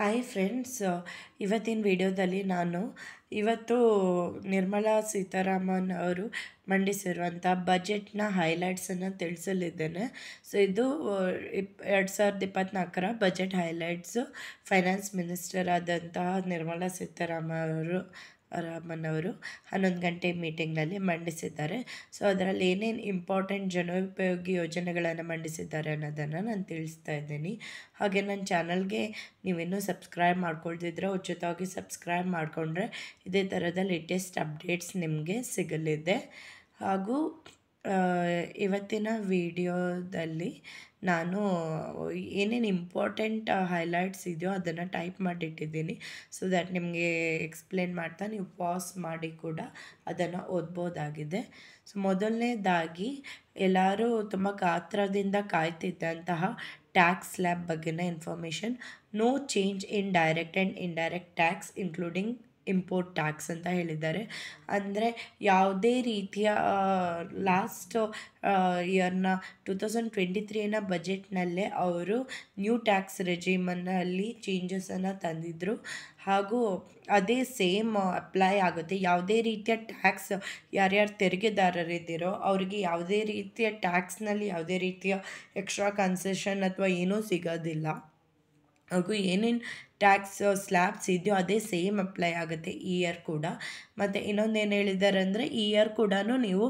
Hi friends, ಇವತ್ತಿನ ವಿಡಿಯೋದಲ್ಲಿ ನಾನು ಇವತ್ತು ನಿರ್ಮಲಾ ಸೀತಾರಾಮನ್ ಅವರು ಮಂಡಿಸಿರುವಂಥ ಬಜೆಟ್ನ ಹೈಲೈಟ್ಸನ್ನು ತಿಳಿಸಲಿದ್ದೇನೆ. ಸೊ ಇದು 2024ರ ಬಜೆಟ್ ಹೈಲೈಟ್ಸು ಫೈನಾನ್ಸ್ ಮಿನಿಸ್ಟರ್ ಆದಂತಹ ನಿರ್ಮಲಾ ರಾಮನ್ ಅವರು 11 ಗಂಟೆ ಮೀಟಿಂಗ್ನಲ್ಲಿ ಮಂಡಿಸಿದ್ದಾರೆ. ಸೊ ಅದರಲ್ಲಿ ಏನೇನು ಇಂಪಾರ್ಟೆಂಟ್ ಜನೋಪಯೋಗಿ ಯೋಜನೆಗಳನ್ನು ಮಂಡಿಸಿದ್ದಾರೆ ಅನ್ನೋದನ್ನು ನಾನು ತಿಳಿಸ್ತಾ ಇದ್ದೀನಿ. ಹಾಗೆ ನನ್ನ ಚಾನಲ್ಗೆ ನೀವಿನ್ನೂ ಸಬ್ಸ್ಕ್ರೈಬ್ ಮಾಡ್ಕೊಳ್ತಿದ್ರೆ ಉಚಿತವಾಗಿ ಸಬ್ಸ್ಕ್ರೈಬ್ ಮಾಡಿಕೊಂಡ್ರೆ ಇದೇ ಥರದ ಲೇಟೆಸ್ಟ್ ಅಪ್ಡೇಟ್ಸ್ ನಿಮಗೆ ಸಿಗಲಿದೆ. ಹಾಗೂ ಇವತ್ತಿನ ವಿಡಿಯೋದಲ್ಲಿ ನಾನು ಏನೇನು ಇಂಪಾರ್ಟೆಂಟ್ ಹೈಲೈಟ್ಸ್ ಇದೆಯೋ ಅದನ್ನು ಟೈಪ್ ಮಾಡಿಟ್ಟಿದ್ದೀನಿ. ಸೊ ದ್ಯಾಟ್ ನಿಮಗೆ ಎಕ್ಸ್ಪ್ಲೇನ್ ಮಾಡ್ತಾ ನೀವು ಪಾಸ್ ಮಾಡಿ ಕೂಡ ಅದನ್ನು ಓದ್ಬೋದಾಗಿದೆ. ಸೊ ಮೊದಲನೇದಾಗಿ ಎಲ್ಲರೂ ತುಂಬ ಕಾತ್ರದಿಂದ ಕಾಯ್ತಿದ್ದಂತಹ ಟ್ಯಾಕ್ಸ್ ಸ್ಲ್ಯಾಬ್ ಬಗ್ಗೆನ information. No change in direct and indirect tax including import tax ಅಂತ ಹೇಳಿದ್ದಾರೆ. ಅಂದರೆ ಯಾವುದೇ ರೀತಿಯ ಲಾಸ್ಟ್ ಇಯರ್ನ 2023ನ ಬಜೆಟ್ನಲ್ಲೇ ಅವರು ನ್ಯೂ ಟ್ಯಾಕ್ಸ್ ರೆಜಿಮನಲ್ಲಿ ಚೇಂಜಸನ್ನು ತಂದಿದ್ದರು. ಹಾಗೂ ಅದೇ ಸೇಮ್ ಅಪ್ಲೈ ಆಗುತ್ತೆ. ಯಾವುದೇ ರೀತಿಯ ಟ್ಯಾಕ್ಸ್ ಯಾರ್ಯಾರು ತೆರಿಗೆದಾರರಿದ್ದೀರೋ ಅವರಿಗೆ ಯಾವುದೇ ರೀತಿಯ ಟ್ಯಾಕ್ಸ್ನಲ್ಲಿ ಯಾವುದೇ ರೀತಿಯ ಎಕ್ಸ್ಟ್ರಾ ಕನ್ಸೆಷನ್ ಅಥವಾ ಏನೂ ಸಿಗೋದಿಲ್ಲ. ಹಾಗೂ ಏನೇನು ಟ್ಯಾಕ್ಸ್ ಸ್ಲ್ಯಾಬ್ಸ್ ಇದೆಯೋ ಅದೇ ಸೇಮ್ ಅಪ್ಲೈ ಆಗುತ್ತೆ ಈ ಇಯರ್ ಕೂಡ. ಮತ್ತು ಇನ್ನೊಂದೇನು ಹೇಳಿದ್ದಾರೆ ಅಂದರೆ ಈ ಇಯರ್ ಕೂಡ ನೀವು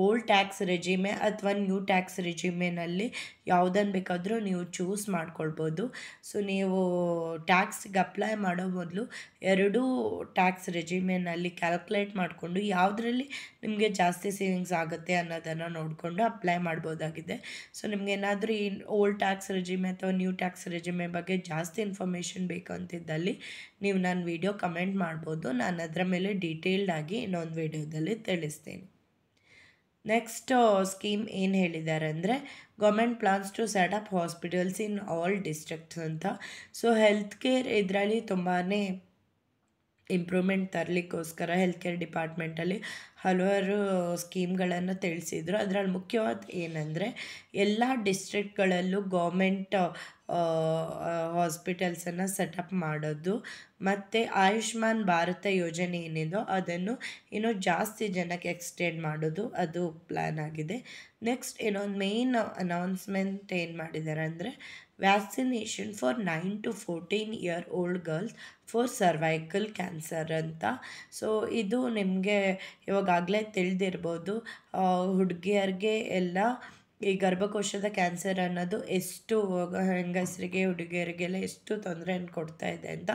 ಓಲ್ಡ್ ಟ್ಯಾಕ್ಸ್ ರೆಜಿಮೆ ಅಥವಾ ನ್ಯೂ ಟ್ಯಾಕ್ಸ್ ರೆಜಿಮೆನಲ್ಲಿ ಯಾವುದನ್ನು ಬೇಕಾದರೂ ನೀವು ಚೂಸ್ ಮಾಡ್ಕೊಳ್ಬೋದು. ಸೊ ನೀವು ಟ್ಯಾಕ್ಸ್ಗೆ ಅಪ್ಲೈ ಮಾಡೋ ಮೊದಲು ಎರಡೂ ಟ್ಯಾಕ್ಸ್ ರೆಜಿಮೆನಲ್ಲಿ ಕ್ಯಾಲ್ಕುಲೇಟ್ ಮಾಡಿಕೊಂಡು ಯಾವುದರಲ್ಲಿ ನಿಮಗೆ ಜಾಸ್ತಿ ಸೇವಿಂಗ್ಸ್ ಆಗುತ್ತೆ ಅನ್ನೋದನ್ನು ನೋಡಿಕೊಂಡು ಅಪ್ಲೈ ಮಾಡ್ಬೋದಾಗಿದೆ. ಸೊ ನಿಮಗೇನಾದರೂ ಈ ಓಲ್ಡ್ ಟ್ಯಾಕ್ಸ್ ರೆಜಿಮೆ ಅಥವಾ ನ್ಯೂ ಟ್ಯಾಕ್ಸ್ ರೆಜಿಮೆ ಬಗ್ಗೆ ಜಾಸ್ತಿ ಇನ್ಫಾರ್ಮೇಷನ್ ಬೇಕು ಅಂತಿದ್ದಲ್ಲಿ ನೀವು ನನ್ನ ವಿಡಿಯೋ ಕಮೆಂಟ್ ಮಾಡ್ಬೋದು. ನಾನು ಅದರ ಮೇಲೆ ಡೀಟೇಲ್ಡಾಗಿ ಇನ್ನೊಂದು ವಿಡಿಯೋದಲ್ಲಿ ತಿಳಿಸ್ತೀನಿ. ನೆಕ್ಸ್ಟ್ ಸ್ಕೀಮ್ ಏನು ಹೇಳಿದ್ದಾರೆ ಅಂದರೆ government plans to set up hospitals in all districts ಅಂತ. ಸೊ ಹೆಲ್ತ್ ಕೇರ್ ಇದರಲ್ಲಿ ತುಂಬಾ ಇಂಪ್ರೂವ್ಮೆಂಟ್ ತರಲಿಕ್ಕೋಸ್ಕರ ಹೆಲ್ತ್ ಕೇರ್ ಡಿಪಾರ್ಟ್ಮೆಂಟಲ್ಲಿ ಹಲವಾರು ಸ್ಕೀಮ್ಗಳನ್ನು ತಿಳಿಸಿದ್ರು. ಅದರಲ್ಲಿ ಮುಖ್ಯವಾದ ಏನಂದರೆ ಎಲ್ಲ ಡಿಸ್ಟ್ರಿಕ್ಟ್ಗಳಲ್ಲೂ ಗೌರ್ಮೆಂಟ್ ಹಾಸ್ಪಿಟಲ್ಸನ್ನು ಸೆಟಪ್ ಮಾಡೋದು ಮತ್ತು ಆಯುಷ್ಮಾನ್ ಭಾರತ ಯೋಜನೆ ಏನಿದೋ ಅದನ್ನು ಇನ್ನೂ ಜಾಸ್ತಿ ಜನಕ್ಕೆ ಎಕ್ಸ್ಟೆಂಡ್ ಮಾಡೋದು ಅದು ಪ್ಲ್ಯಾನ್ ಆಗಿದೆ. ನೆಕ್ಸ್ಟ್ ಇನ್ನೊಂದು ಮೇನ್ ಅನೌನ್ಸ್ಮೆಂಟ್ ಏನು ಮಾಡಿದ್ದಾರೆ ಅಂದರೆ vaccination for 9 to 14 year old girls for cervical cancer ಅಂತ. ಸೊ ಇದು ನಿಮಗೆ ಇವಾಗಲೇ ತಿಳಿದಿರ್ಬೋದು. ಹುಡುಗಿಯರಿಗೆ ಎಲ್ಲ ಈ ಗರ್ಭಕೋಶದ ಕ್ಯಾನ್ಸರ್ ಅನ್ನೋದು ಎಷ್ಟು ಹೆಂಗಸರಿಗೆ ಹುಡುಗಿಯರಿಗೆಲ್ಲ ಎಷ್ಟು ತೊಂದರೆಯನ್ನು ಕೊಡ್ತಾ ಇದೆ ಅಂತ.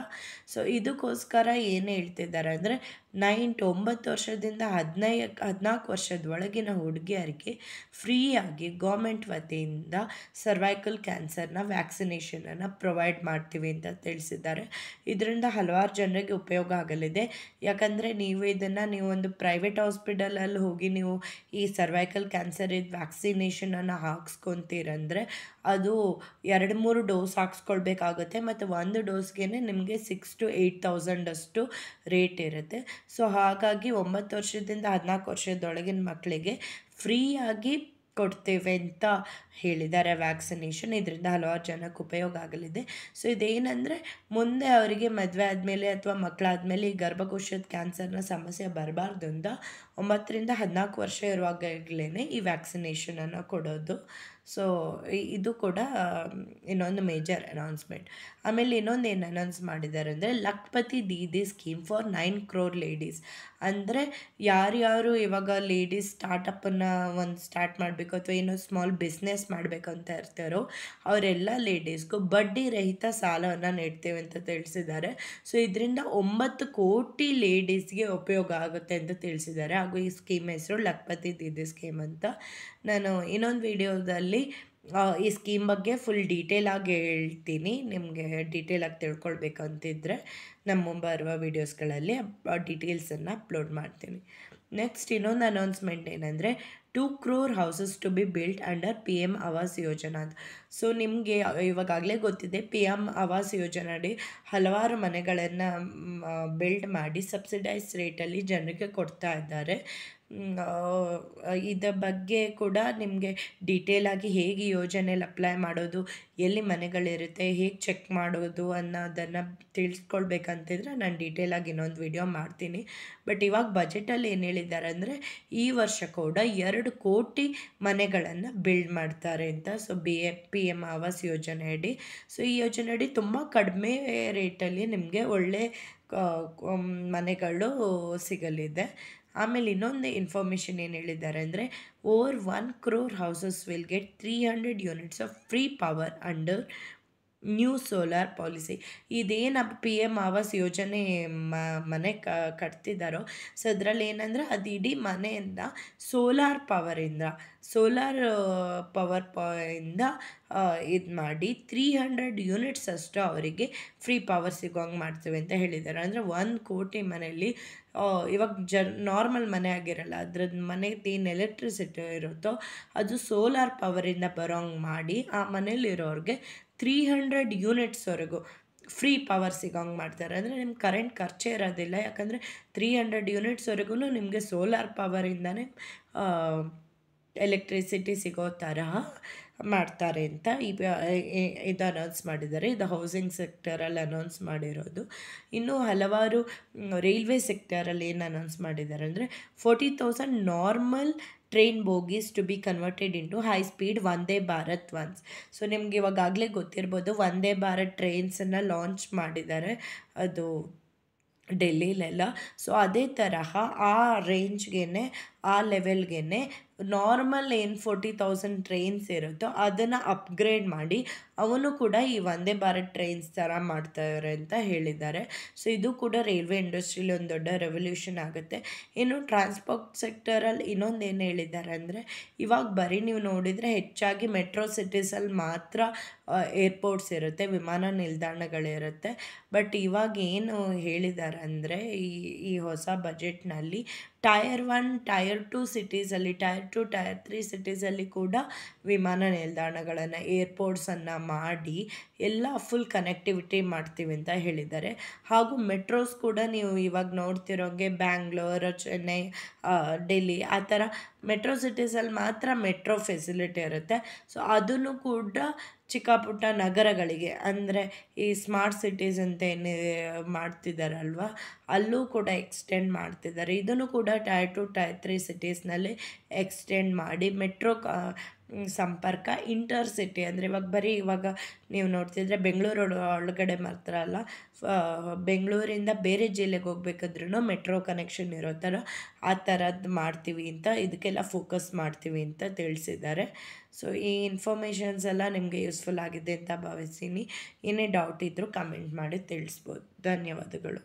ಸೊ ಇದಕ್ಕೋಸ್ಕರ ಏನು ಹೇಳ್ತಿದ್ದಾರೆ ಅಂದರೆ 9 ವರ್ಷದಿಂದ 14 ವರ್ಷದ ಒಳಗಿನ ಹುಡುಗಿಯರಿಗೆ ಫ್ರೀಯಾಗಿ ಗೌರ್ಮೆಂಟ್ ವತಿಯಿಂದ ಸರ್ವೈಕಲ್ ಕ್ಯಾನ್ಸರ್ನ ವ್ಯಾಕ್ಸಿನೇಷನನ್ನು ಪ್ರೊವೈಡ್ ಮಾಡ್ತೀವಿ ಅಂತ ತಿಳಿಸಿದ್ದಾರೆ. ಇದರಿಂದ ಹಲವಾರು ಜನರಿಗೆ ಉಪಯೋಗ ಆಗಲಿದೆ. ಯಾಕಂದರೆ ನೀವು ಒಂದು ಪ್ರೈವೇಟ್ ಹಾಸ್ಪಿಟಲಲ್ಲಿ ಹೋಗಿ ನೀವು ಈ ಸರ್ವೈಕಲ್ ಕ್ಯಾನ್ಸರ್ ವ್ಯಾಕ್ಸಿನೇಷನನ್ನು ಹಾಕ್ಸ್ಕೊತೀರಂದರೆ ಅದು 2-3 ಡೋಸ್ ಹಾಕ್ಸ್ಕೊಳ್ಬೇಕಾಗುತ್ತೆ ಮತ್ತು ಒಂದು ಡೋಸ್ಗೆ ನಿಮಗೆ 6,000 to 8,000 ಅಷ್ಟು ರೇಟ್ ಇರುತ್ತೆ. ಸೊ ಹಾಗಾಗಿ 9 ವರ್ಷದಿಂದ 14 ವರ್ಷದೊಳಗಿನ ಮಕ್ಕಳಿಗೆ ಫ್ರೀಯಾಗಿ ಕೊಡ್ತೇವೆ ಅಂತ ಹೇಳಿದ್ದಾರೆ ವ್ಯಾಕ್ಸಿನೇಷನ್. ಇದರಿಂದ ಹಲವಾರು ಜನಕ್ಕೆ ಉಪಯೋಗ ಆಗಲಿದೆ. ಸೊ ಇದೇನೆಂದರೆ ಮುಂದೆ ಅವರಿಗೆ ಮದುವೆ ಆದಮೇಲೆ ಅಥವಾ ಮಕ್ಕಳಾದಮೇಲೆ ಈ ಗರ್ಭಕೋಶದ ಕ್ಯಾನ್ಸರ್ನ ಸಮಸ್ಯೆ ಬರಬಾರ್ದು ಅಂತ 9ರಿಂದ 14 ವರ್ಷ ಇರುವಾಗಲೇ ಈ ವ್ಯಾಕ್ಸಿನೇಷನನ್ನು ಕೊಡೋದು. ಸೊ ಇದು ಕೂಡ ಇನ್ನೊಂದು ಮೇಜರ್ ಅನೌನ್ಸ್ಮೆಂಟ್. ಆಮೇಲೆ ಇನ್ನೊಂದು ಏನು ಅನೌನ್ಸ್ ಮಾಡಿದ್ದಾರೆ ಅಂದರೆ Lakhpati Didi scheme for 9 crore ladies. ಅಂದರೆ ಯಾರ್ಯಾರು ಇವಾಗ ಲೇಡೀಸ್ ಸ್ಟಾರ್ಟಪ್ಪನ್ನು ಸ್ಟಾರ್ಟ್ ಮಾಡಬೇಕು ಅಥವಾ ಏನೋ ಸ್ಮಾಲ್ ಬಿಸ್ನೆಸ್ ಮಾಡಬೇಕು ಅಂತ ಇರ್ತಾರೋ ಅವರೆಲ್ಲ ಲೇಡೀಸ್ಗೂ ಬಡ್ಡಿ ರಹಿತ ಸಾಲವನ್ನು ನೀಡ್ತೇವೆ ಅಂತ ತಿಳಿಸಿದ್ದಾರೆ. ಸೊ ಇದರಿಂದ 9 ಕೋಟಿ ಲೇಡೀಸ್ಗೆ ಉಪಯೋಗ ಆಗುತ್ತೆ ಅಂತ ತಿಳಿಸಿದ್ದಾರೆ. ಹಾಗೂ ಈ ಸ್ಕೀಮ್ ಹೆಸರು ಲಖ್ಪತಿ ದೀದಿ ಸ್ಕೀಮ್ ಅಂತ. ನಾನು ಇನ್ನೊಂದು ವಿಡಿಯೋದಲ್ಲಿ ಈ ಸ್ಕೀಮ್ ಬಗ್ಗೆ ಫುಲ್ ಡೀಟೇಲಾಗಿ ಹೇಳ್ತೀನಿ. ನಿಮಗೆ ಡೀಟೇಲಾಗಿ ತಿಳ್ಕೊಳ್ಬೇಕಂತಿದ್ರೆ ನಮ್ಮ ಬರುವ ವೀಡಿಯೋಸ್ಗಳಲ್ಲಿ ಡೀಟೇಲ್ಸನ್ನು ಅಪ್ಲೋಡ್ ಮಾಡ್ತೀನಿ. ನೆಕ್ಸ್ಟ್ ಇನ್ನೊಂದು ಅನೌನ್ಸ್ಮೆಂಟ್ ಏನಂದರೆ 2 crore houses to be built under PM Awas Yojana ಅಂತ. ಸೊ ನಿಮಗೆ ಇವಾಗಲೇ ಗೊತ್ತಿದೆ PM ಆವಾಸ್ ಯೋಜನೆಯಡಿ ಹಲವಾರು ಮನೆಗಳನ್ನು ಬಿಲ್ಡ್ ಮಾಡಿ ಸಬ್ಸಿಡೈಸ್ ರೇಟಲ್ಲಿ ಜನರಿಗೆ ಕೊಡ್ತಾ ಇದ್ದಾರೆ. ಇದರ ಬಗ್ಗೆ ಕೂಡ ನಿಮಗೆ ಡೀಟೇಲಾಗಿ ಹೇಗೆ ಯೋಜನೆಯಲ್ಲಿ ಅಪ್ಲೈ ಮಾಡೋದು, ಎಲ್ಲಿ ಮನೆಗಳಿರುತ್ತೆ, ಹೇಗೆ ಚೆಕ್ ಮಾಡೋದು ಅನ್ನೋದನ್ನು ತಿಳಿಸ್ಕೊಳ್ಬೇಕಂತಿದ್ರೆ ನಾನು ಡೀಟೇಲಾಗಿ ಇನ್ನೊಂದು ವಿಡಿಯೋ ಮಾಡ್ತೀನಿ. ಬಟ್ ಇವಾಗ ಬಜೆಟಲ್ಲಿ ಏನು ಹೇಳಿದ್ದಾರೆ ಅಂದರೆ ಈ ವರ್ಷ ಕೂಡ 2 ಕೋಟಿ ಮನೆಗಳನ್ನು ಬಿಲ್ಡ್ ಮಾಡ್ತಾರೆ ಅಂತ. ಸೊ PM ಆವಾಸ್ ಯೋಜನೆ ಅಡಿ. ಸೊ ಈ ಯೋಜನೆ ಅಡಿ ತುಂಬ ಕಡಿಮೆ ರೇಟಲ್ಲಿ ನಿಮಗೆ ಒಳ್ಳೆ ಮನೆಗಳು ಸಿಗಲಿದೆ. ಆಮೇಲೆ ಇನ್ನೊಂದು ಇನ್ಫಾರ್ಮೇಷನ್ ಏನು ಹೇಳಿದ್ದಾರೆ ಅಂದರೆ over 1 crore houses will get 300 units of free power under new solar policy. ಇದೇನು PM ಆವಾಸ್ ಯೋಜನೆ ಮನೆ ಕಟ್ತಿದ್ದಾರೋ, ಸೊ ಅದರಲ್ಲಿ ಏನಂದರೆ ಅದು ಇಡೀ ಮನೆಯಿಂದ ಸೋಲಾರ್ ಇಂದ ಇದು ಮಾಡಿ 300 ಯೂನಿಟ್ಸ್ ಅಷ್ಟು ಅವರಿಗೆ ಫ್ರೀ ಪವರ್ ಸಿಗೋಂಗೆ ಮಾಡ್ತೀವಿ ಅಂತ ಹೇಳಿದ್ದಾರೆ. ಅಂದರೆ 1 ಕೋಟಿ ಮನೆಯಲ್ಲಿ ಇವಾಗ ನಾರ್ಮಲ್ ಮನೆ ಆಗಿರಲ್ಲ, ಅದ್ರದ್ದು ಮನೆಗೆ ಏನು ಎಲೆಕ್ಟ್ರಿಸಿಟಿ ಇರುತ್ತೋ ಅದು ಸೋಲಾರ್ ಪವರಿಂದ ಬರೋಂಗೆ ಮಾಡಿ ಆ ಮನೇಲಿರೋರಿಗೆ 300 ಯೂನಿಟ್ಸ್ವರೆಗೂ ಫ್ರೀ ಪವರ್ ಸಿಗೋಂಗೆ ಮಾಡ್ತಾರೆ. ಅಂದರೆ ನಿಮ್ಗೆ ಕರೆಂಟ್ ಖರ್ಚೇ ಇರೋದಿಲ್ಲ, ಯಾಕಂದರೆ 300 ಯೂನಿಟ್ಸ್ವರೆಗೂ ನಿಮಗೆ ಸೋಲಾರ್ ಪವರಿಂದನೇ ಎಲೆಕ್ಟ್ರಿಸಿಟಿ ಸಿಗೋ ತರಹ ಮಾಡ್ತಾರೆ ಅಂತ ಇದು ಅನೌನ್ಸ್ ಮಾಡಿದ್ದಾರೆ. ಇದು ಹೌಸಿಂಗ್ ಸೆಕ್ಟರಲ್ಲಿ ಅನೌನ್ಸ್ ಮಾಡಿರೋದು. ಇನ್ನೂ ಹಲವಾರು ರೈಲ್ವೆ ಸೆಕ್ಟರಲ್ಲಿ ಏನು ಅನೌನ್ಸ್ ಮಾಡಿದ್ದಾರೆ ಅಂದರೆ 40,000 normal train bogies to be converted into high speed Vande Bharat once. So ನಿಮ್ಗೆ ಇವಾಗಲೇ ಗೊತ್ತಿರ್ಬೋದು, ವಂದೇ ಭಾರತ್ ಟ್ರೈನ್ಸನ್ನು ಲಾಂಚ್ ಮಾಡಿದ್ದಾರೆ ಅದು ಡೆಲ್ಲಿಲೆಲ್ಲ. ಸೊ ಅದೇ ತರಹ ಆ ರೇಂಜ್ಗೆ, ಆ ಲೆವೆಲ್ಗೆ ನಾರ್ಮಲ್ ಏನು 40,000 ಟ್ರೈನ್ಸ್ ಇರುತ್ತೋ ಅದನ್ನು ಅಪ್ಗ್ರೇಡ್ ಮಾಡಿ ಅವನು ಕೂಡ ಈ ವಂದೇ ಭಾರತ್ ಟ್ರೈನ್ಸ್ ಥರ ಮಾಡ್ತಾರೆ ಅಂತ ಹೇಳಿದ್ದಾರೆ. ಸೊ ಇದು ಕೂಡ ರೈಲ್ವೆ ಇಂಡಸ್ಟ್ರಿಲಿ ಒಂದು ದೊಡ್ಡ ರೆವಲ್ಯೂಷನ್ ಆಗುತ್ತೆ. ಇನ್ನು ಟ್ರಾನ್ಸ್ಪೋರ್ಟ್ ಸೆಕ್ಟರಲ್ಲಿ ಇನ್ನೊಂದು ಏನು ಹೇಳಿದ್ದಾರೆ ಅಂದರೆ ಇವಾಗ ಬರೀ ನೀವು ನೋಡಿದರೆ ಹೆಚ್ಚಾಗಿ ಮೆಟ್ರೋ ಸಿಟೀಸಲ್ಲಿ ಮಾತ್ರ ಏರ್ಪೋರ್ಟ್ಸ್ ಇರುತ್ತೆ, ವಿಮಾನ ನಿಲ್ದಾಣಗಳಿರುತ್ತೆ. ಬಟ್ ಇವಾಗ ಏನು ಹೇಳಿದ್ದಾರೆ ಅಂದರೆ ಈ ಹೊಸ ಬಜೆಟ್ನಲ್ಲಿ ಟೈರ್ 1, ಟೈರ್ 2 ಸಿಟೀಸಲ್ಲಿ, ಟೈರ್ 2, ಟೈರ್ 3 ಸಿಟೀಸಲ್ಲಿ ಕೂಡ ವಿಮಾನ ನಿಲ್ದಾಣಗಳನ್ನು, ಏರ್ಪೋರ್ಟ್ಸನ್ನು ಮಾಡಿ ಎಲ್ಲ ಫುಲ್ ಕನೆಕ್ಟಿವಿಟಿ ಮಾಡ್ತೀವಿ ಅಂತ ಹೇಳಿದ್ದಾರೆ. ಹಾಗೂ ಮೆಟ್ರೋಸ್ ಕೂಡ ನೀವು ಇವಾಗ ನೋಡ್ತಿರೋಂಗೆ ಬ್ಯಾಂಗ್ಳೂರು, ಚೆನ್ನೈ, ಡೆಲ್ಲಿ ಆ ಥರ ಮೆಟ್ರೋ ಸಿಟೀಸಲ್ಲಿ ಮಾತ್ರ ಮೆಟ್ರೋ ಫೆಸಿಲಿಟಿ ಇರುತ್ತೆ. ಸೊ ಅದನ್ನು ಕೂಡ ಚಿಕ್ಕ ಪುಟ್ಟ ನಗರಗಳಿಗೆ, ಅಂದರೆ ಈ ಸ್ಮಾರ್ಟ್ ಸಿಟೀಸ್ ಅಂತ ಏನು ಮಾಡ್ತಿದ್ದಾರಲ್ವ, ಅಲ್ಲೂ ಕೂಡ ಎಕ್ಸ್ಟೆಂಡ್ ಮಾಡ್ತಿದ್ದಾರೆ. ಇದನ್ನು ಕೂಡ ಟೈರ್ 2, ಟೈರ್ 3 ಸಿಟೀಸ್ನಲ್ಲಿ ಎಕ್ಸ್ಟೆಂಡ್ ಮಾಡಿ ಮೆಟ್ರೋ ಸಂಪರ್ಕ ಇಂಟರ್ ಸಿಟಿ, ಅಂದರೆ ಇವಾಗ ನೀವು ನೋಡ್ತಿದ್ರೆ ಬೆಂಗಳೂರು ಒಳಗಡೆ ಮಾತ್ರ ಅಲ್ಲ, ಬೆಂಗಳೂರಿಂದ ಬೇರೆ ಜಿಲ್ಲೆಗೆ ಹೋಗ್ಬೇಕಾದ್ರೂ ಮೆಟ್ರೋ ಕನೆಕ್ಷನ್ ಇರೋ ಥರ ಆ ಥರದ್ದು ಮಾಡ್ತೀವಿ ಅಂತ, ಇದಕ್ಕೆಲ್ಲ ಫೋಕಸ್ ಮಾಡ್ತೀವಿ ಅಂತ ತಿಳಿಸಿದ್ದಾರೆ. ಸೊ ಈ ಇನ್ಫಾರ್ಮೇಷನ್ಸ್ ಎಲ್ಲ ನಿಮಗೆ ಯೂಸ್ಫುಲ್ ಆಗಿದೆ ಅಂತ ಭಾವಿಸ್ತೀನಿ. ಏನೇ ಡೌಟ್ ಇದ್ದರೂ ಕಮೆಂಟ್ ಮಾಡಿ ತಿಳಿಸ್ಬೋದು. ಧನ್ಯವಾದಗಳು.